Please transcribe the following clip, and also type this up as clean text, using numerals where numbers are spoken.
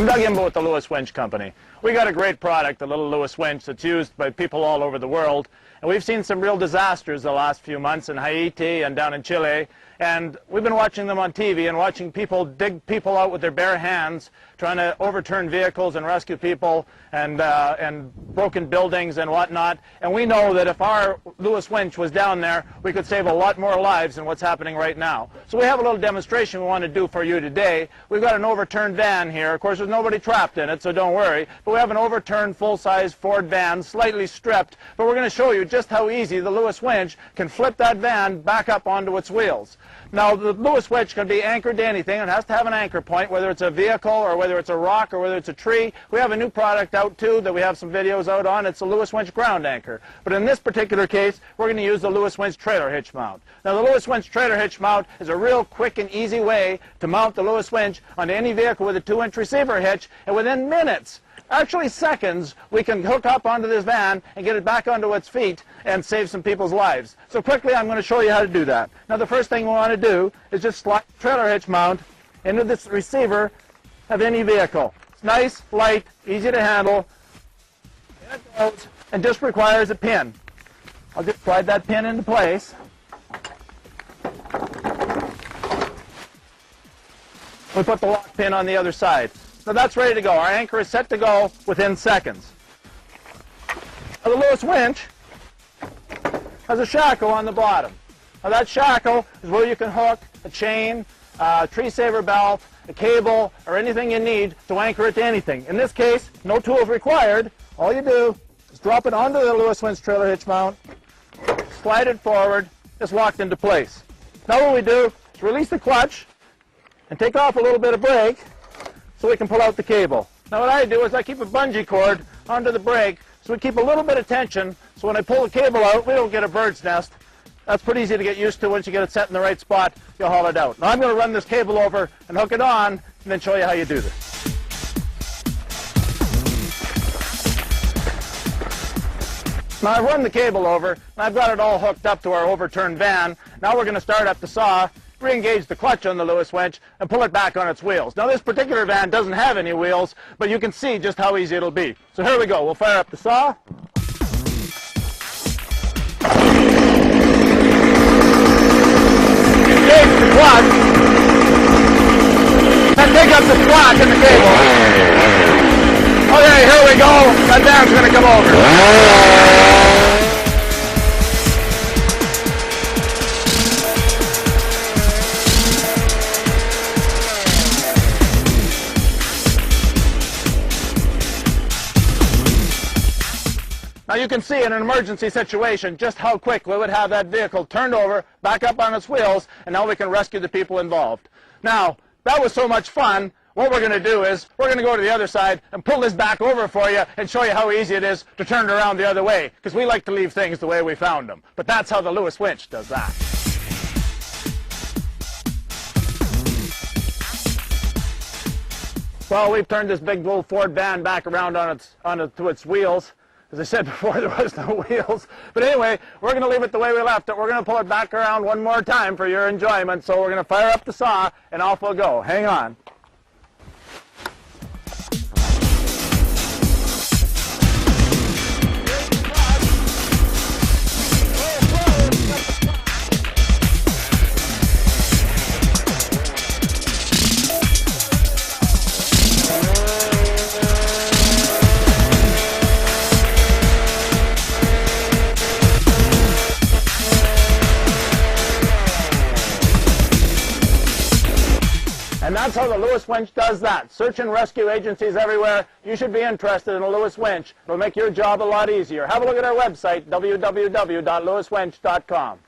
I'm Doug Imbo with the Lewis Winch Company. We got a great product, the little Lewis winch, that's used by people all over the world. And we've seen some real disasters the last few months in Haiti and down in Chile. And we've been watching them on TV and watching people dig people out with their bare hands, trying to overturn vehicles and rescue people and broken buildings and whatnot. And we know that if our Lewis winch was down there, we could save a lot more lives than what's happening right now. So we have a little demonstration we want to do for you today. We've got an overturned van here. Of course, there's nobody trapped in it, so don't worry. But we have an overturned full-size Ford van, slightly stripped. But we're going to show you just how easy the Lewis winch can flip that van back up onto its wheels. Now, the Lewis winch can be anchored to anything. It has to have an anchor point, whether it's a vehicle or whether it's a rock or whether it's a tree. We have a new product out, too, that we have some videos out on. It's a Lewis winch ground anchor. But in this particular case, we're going to use the Lewis winch trailer hitch mount. Now, the Lewis winch trailer hitch mount is a real quick and easy way to mount the Lewis winch onto any vehicle with a 2-inch receiver hitch, and within minutes, actually seconds, we can hook up onto this van and get it back onto its feet and save some people's lives. So quickly, I'm going to show you how to do that. Now, the first thing we want to do is just slide the trailer hitch mount into this receiver of any vehicle. It's nice, light, easy to handle. In it goes, and just requires a pin. I'll just slide that pin into place. We put the lock pin on the other side. So that's ready to go. Our anchor is set to go within seconds. Now, the Lewis winch has a shackle on the bottom. Now, that shackle is where you can hook a chain, a tree saver belt, a cable, or anything you need to anchor it to anything. In this case, no tools required. All you do is drop it onto the Lewis winch trailer hitch mount, slide it forward, it's locked into place. Now what we do is release the clutch and take off a little bit of brake so we can pull out the cable. Now what I do is I keep a bungee cord onto the brake so we keep a little bit of tension so when I pull the cable out, we don't get a bird's nest. That's pretty easy to get used to. Once you get it set in the right spot, you'll haul it out. Now I'm going to run this cable over and hook it on and then show you how you do this. Now I've run the cable over and I've got it all hooked up to our overturned van. Now we're going to start up the saw, re-engage the clutch on the Lewis winch, and pull it back on its wheels. Now this particular van doesn't have any wheels, but you can see just how easy it'll be. So here we go. We'll fire up the saw. Engage the clutch. And take up the slack in the cable. Okay, here we go. That van's going to come over. Now you can see in an emergency situation just how quick we would have that vehicle turned over, back up on its wheels, and now we can rescue the people involved. Now, that was so much fun. What we're going to do is we're going to go to the other side and pull this back over for you and show you how easy it is to turn it around the other way, because we like to leave things the way we found them. But that's how the Lewis winch does that. Well, we've turned this big old Ford van back around onto its wheels. As I said before, there was no wheels. But anyway, we're going to leave it the way we left it. We're going to pull it back around one more time for your enjoyment. So we're going to fire up the saw, and off we'll go. Hang on. And that's how the Lewis winch does that. Search and rescue agencies everywhere. You should be interested in a Lewis winch. It'll make your job a lot easier. Have a look at our website, www.lewiswinch.com.